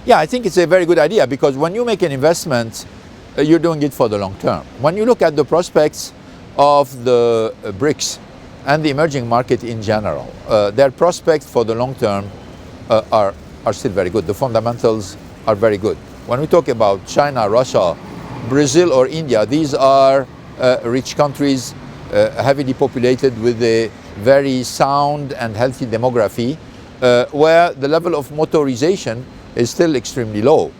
Yeah, I think it's a very good idea because when you make an investment, you're doing it for the long term. When you look at the prospects of the BRICs and the emerging market in general, their prospects for the long term are still very good. The fundamentals are very good. When we talk about China, Russia, Brazil or India, these are rich countries, heavily populated with a very sound and healthy demography, where the level of motorization is still extremely low,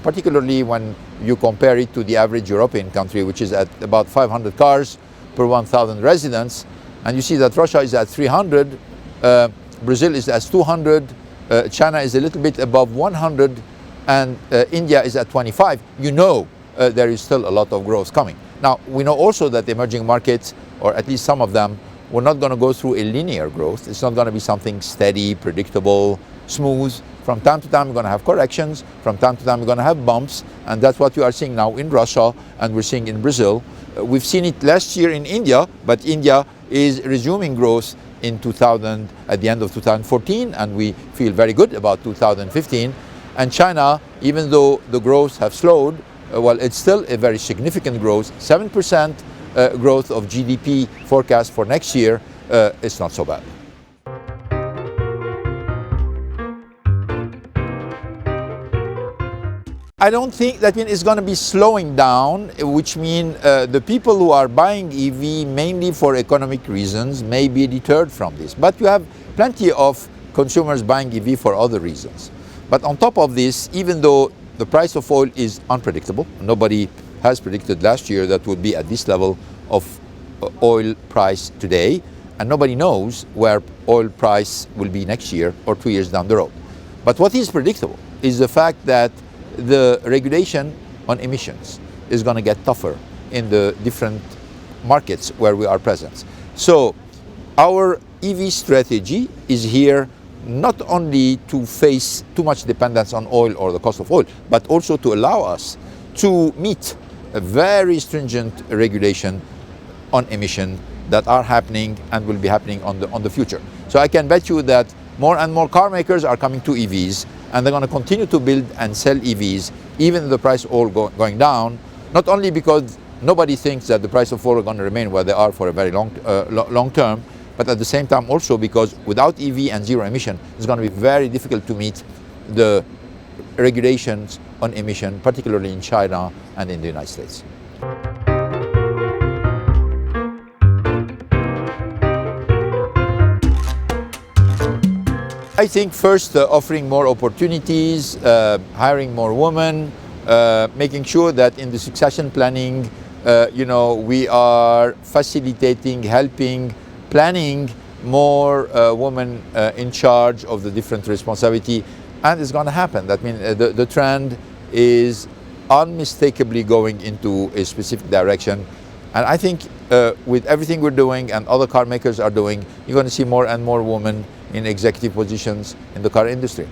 particularly when you compare it to the average European country, which is at about 500 cars per 1,000 residents. And you see that Russia is at 300, Brazil is at 200, China is a little bit above 100, and India is at 25. There is still a lot of growth coming. Now, we know also that the emerging markets, or at least some of them, we're not going to go through a linear growth. It's not going to be something steady, predictable, smooth. From time to time, we're going to have corrections. From time to time, we're going to have bumps. And that's what we are seeing now in Russia, and we're seeing in Brazil. We've seen it last year in India, but India is resuming growth at the end of 2014, and we feel very good about 2015. And China, even though the growth have slowed, it's still a very significant growth. 7% growth of GDP forecast for next year is not so bad. I don't think that it's going to be slowing down, which means the people who are buying EV mainly for economic reasons may be deterred from this. But you have plenty of consumers buying EV for other reasons. But on top of this, even though the price of oil is unpredictable, nobody has predicted last year that would be at this level of oil price today, and nobody knows where oil price will be next year or 2 years down the road. But what is predictable is the fact that the regulation on emissions is going to get tougher in the different markets where we are present. So our EV strategy is here not only to face too much dependence on oil or the cost of oil, but also to allow us to meet a very stringent regulation on emission that are happening and will be happening on the future. So I can bet you that more and more car makers are coming to EVs, and they're going to continue to build and sell EVs, even if the price of oil going down, not only because nobody thinks that the price of oil are going to remain where they are for a very long term, but at the same time also because without EV and zero emission, it's going to be very difficult to meet the regulations on emission, particularly in China and in the United States. I think first offering more opportunities, hiring more women, making sure that in the succession planning, we are facilitating, helping, planning more women in charge of the different responsibility, and it's going to happen. That means the trend is unmistakably going into a specific direction, and I think with everything we're doing and other car makers are doing, you're going to see more and more women in executive positions in the car industry.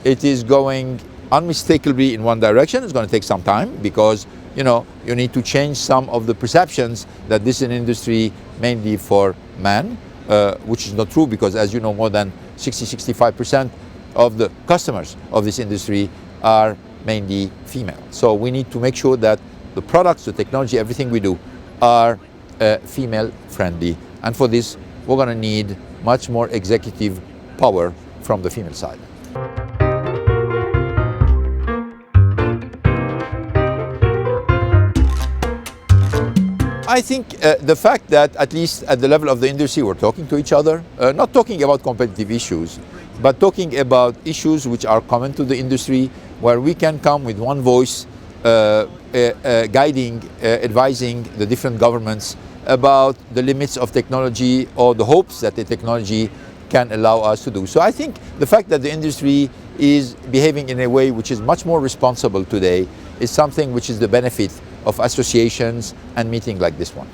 It is going unmistakably in one direction. It's going to take some time because you need to change some of the perceptions that this is an industry mainly for men, which is not true because, as you know, more than 60-65% of the customers of this industry are mainly female. So we need to make sure that the products, the technology, everything we do are female friendly, and for this we're going to need much more executive power from the female side. I think the fact that at least at the level of the industry we're talking to each other, not talking about competitive issues, but talking about issues which are common to the industry, where we can come with one voice, guiding, advising the different governments about the limits of technology or the hopes that the technology can allow us to do. So I think the fact that the industry is behaving in a way which is much more responsible today is something which is the benefit of associations and meetings like this one.